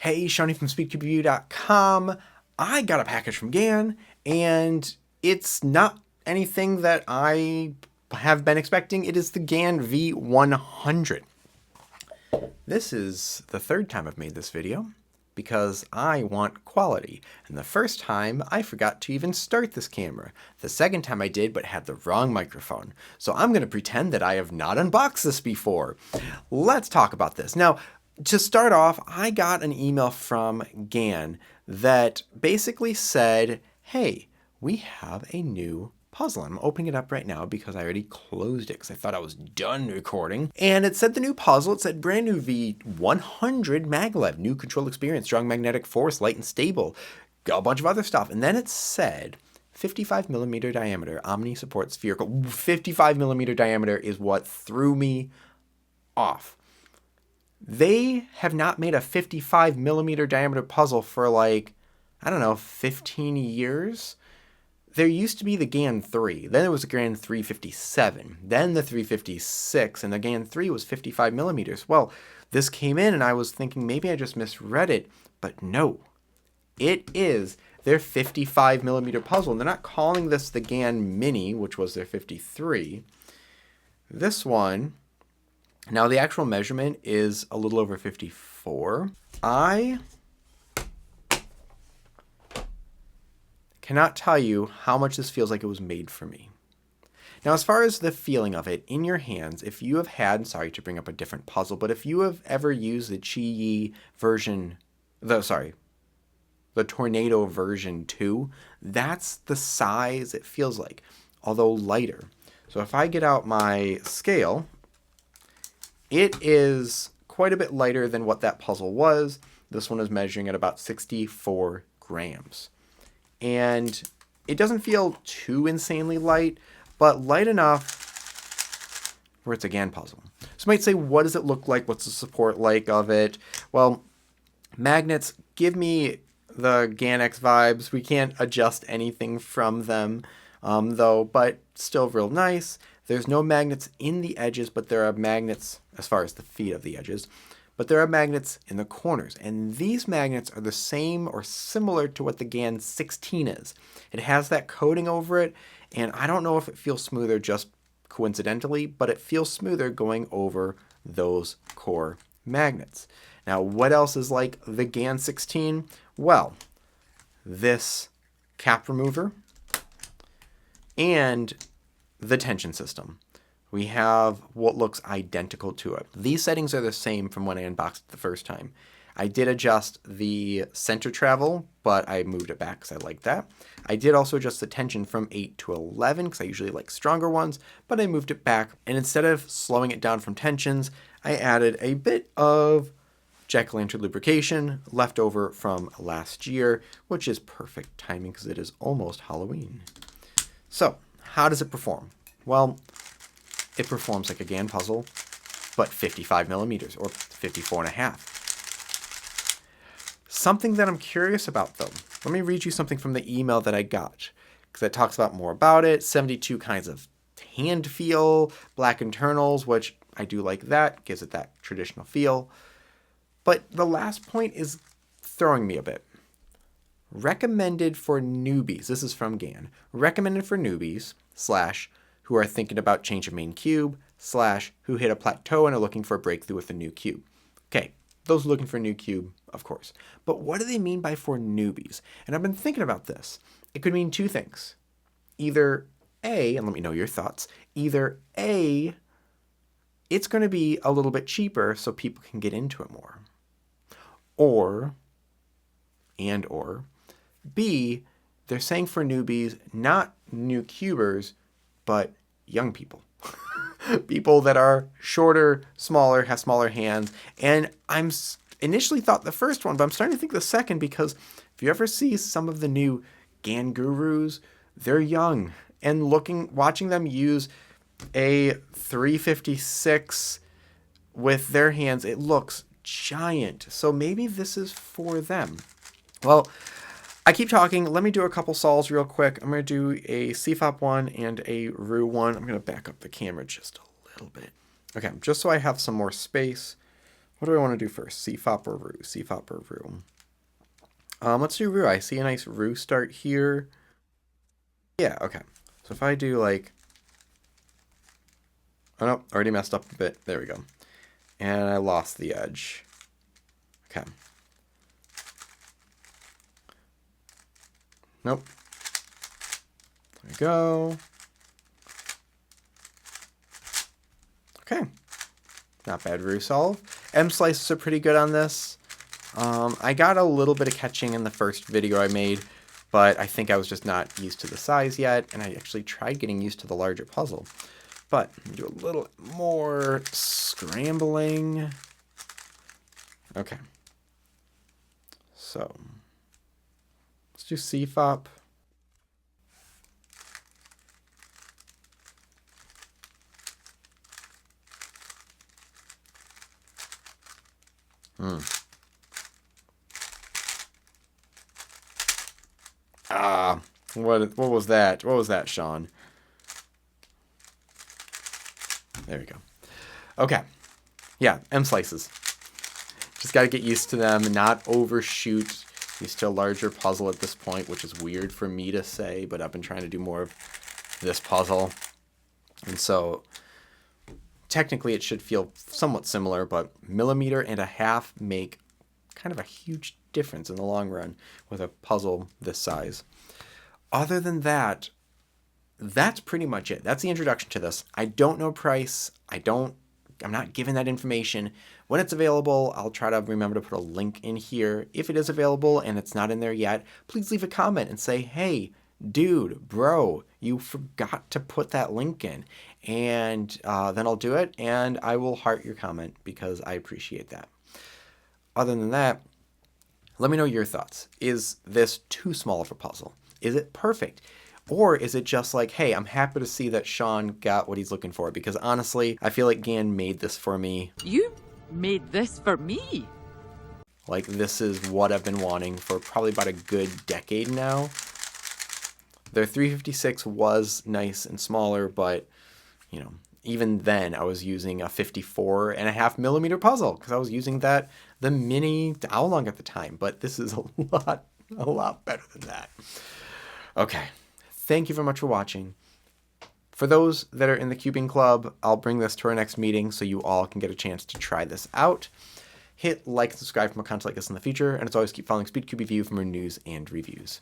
Hey, Shawnee from SpeedCubeReview.com. I got a package from Gan, and it's not anything that I have been expecting. It is the Gan v100. This is the third time I've made this video because I want quality. And the first time I forgot to even start this camera. The second time I did, but had the wrong microphone. So I'm going to pretend that I have not unboxed this before. Let's talk about this. Now, to start off, I got an email from Gan that basically said, hey, we have a new puzzle. I'm opening it up right now because I already closed it because I thought I was done recording. And it said the new puzzle. It said brand new v100 maglev, new control experience, strong magnetic force, light and stable, got a bunch of other stuff. And then it said 55mm diameter, Omni support spherical. 55mm diameter is what threw me off. They have not made a 55mm diameter puzzle for like, I don't know, 15 years. There used to be the GAN 3, then there was the GAN 357, then the 356, and the GAN 3 was 55mm. Well, this came in and I was thinking maybe I just misread it, but no. It is their 55mm puzzle, and they're not calling this the GAN Mini, which was their 53. This one, now the actual measurement is a little over 54. I cannot tell you how much this feels like it was made for me. Now, as far as the feeling of it in your hands, if you have had, sorry to bring up a different puzzle, but if you have ever used the Chi version, the Tornado version 2, that's the size it feels like, although lighter. So if I get out my scale, it is quite a bit lighter than what that puzzle was. This one is measuring at about 64 grams. And it doesn't feel too insanely light, but light enough where it's a GAN puzzle. So you might say, what does it look like? What's the support like of it? Well, magnets give me the GAN-X vibes. We can't adjust anything from them, though, but still real nice. There's no magnets in the edges, but there are magnets as far as the feet of the edges. But there are magnets in the corners, and these magnets are the same or similar to what the GAN 16 is. It has that coating over it, and I don't know if it feels smoother just coincidentally, but it feels smoother going over those core magnets. Now, what else is like the GAN 16? Well, this cap remover and the tension system. We have what looks identical to it. These settings are the same from when I unboxed it the first time. I did adjust the center travel, but I moved it back because I like that. I did also adjust the tension from 8 to 11 because I usually like stronger ones, but I moved it back. And instead of slowing it down from tensions, I added a bit of jack-o'-lantern lubrication left over from last year, which is perfect timing because it is almost Halloween. So, how does it perform? Well, it performs like a GAN puzzle, but 55mm or 54.5. Something that I'm curious about though, let me read you something from the email that I got, because it talks about more about it. 72 kinds of hand feel, black internals, which I do like that, gives it that traditional feel. But the last point is throwing me a bit. Recommended for newbies, this is from Gan, recommended for newbies / who are thinking about change of main cube / who hit a plateau and are looking for a breakthrough with a new cube. Okay, those looking for a new cube, of course. But what do they mean by for newbies? And I've been thinking about this. It could mean two things. Either A, and let me know your thoughts, either A, it's going to be a little bit cheaper so people can get into it more. Or B, they're saying for newbies, not new cubers, but young people. People that are shorter, smaller, have smaller hands. And I'm initially thought the first one, but I'm starting to think the second, because if you ever see some of the new GAN gurus, they're young. And watching them use a 356 with their hands, it looks giant. So maybe this is for them. Well, I keep talking. Let me do a couple solves real quick. I'm going to do a CFOP one and a RU one. I'm going to back up the camera just a little bit. Okay, just so I have some more space. What do I want to do first? CFOP or Roo? CFOP or Roo? Let's do Roo. I see a nice Roo start here. Yeah, okay. So if I do like... Oh, no, already messed up a bit. There we go. And I lost the edge. Okay. Nope. There we go. Okay. Not bad Roo solve. M slices are pretty good on this. I got a little bit of catching in the first video I made, but I think I was just not used to the size yet, and I actually tried getting used to the larger puzzle. But do a little more scrambling. Okay. So let's do CFOP. What was that? What was that, Sean? There we go. Okay. Yeah, M slices. Just got to get used to them and not overshoot. Used to a larger puzzle at this point, which is weird for me to say, but I've been trying to do more of this puzzle. And so technically it should feel somewhat similar, but 1.5 millimeters make kind of a huge difference in the long run with a puzzle this size. Other than that, that's pretty much it. That's the introduction to this. I don't know price. I'm not giving that information. When it's available, I'll try to remember to put a link in here. If it is available and it's not in there yet, please leave a comment and say, hey, dude, bro, you forgot to put that link in. And then I'll do it, and I will heart your comment because I appreciate that. Other than that, let me know your thoughts. Is this too small of a puzzle? Is it perfect? Or is it just like, hey, I'm happy to see that Sean got what he's looking for? Because honestly, I feel like Gan made this for me. You made this for me? Like, this is what I've been wanting for probably about a good decade now. Their 356 was nice and smaller, but, you know, even then I was using a 54.5 millimeter puzzle because I was using the mini Owlong at the time. But this is a lot better than that. Okay. Thank you very much for watching. For those that are in the Cubing Club, I'll bring this to our next meeting so you all can get a chance to try this out. Hit like and subscribe for more content like this in the future, and as always, keep following SpeedCubeView for more news and reviews.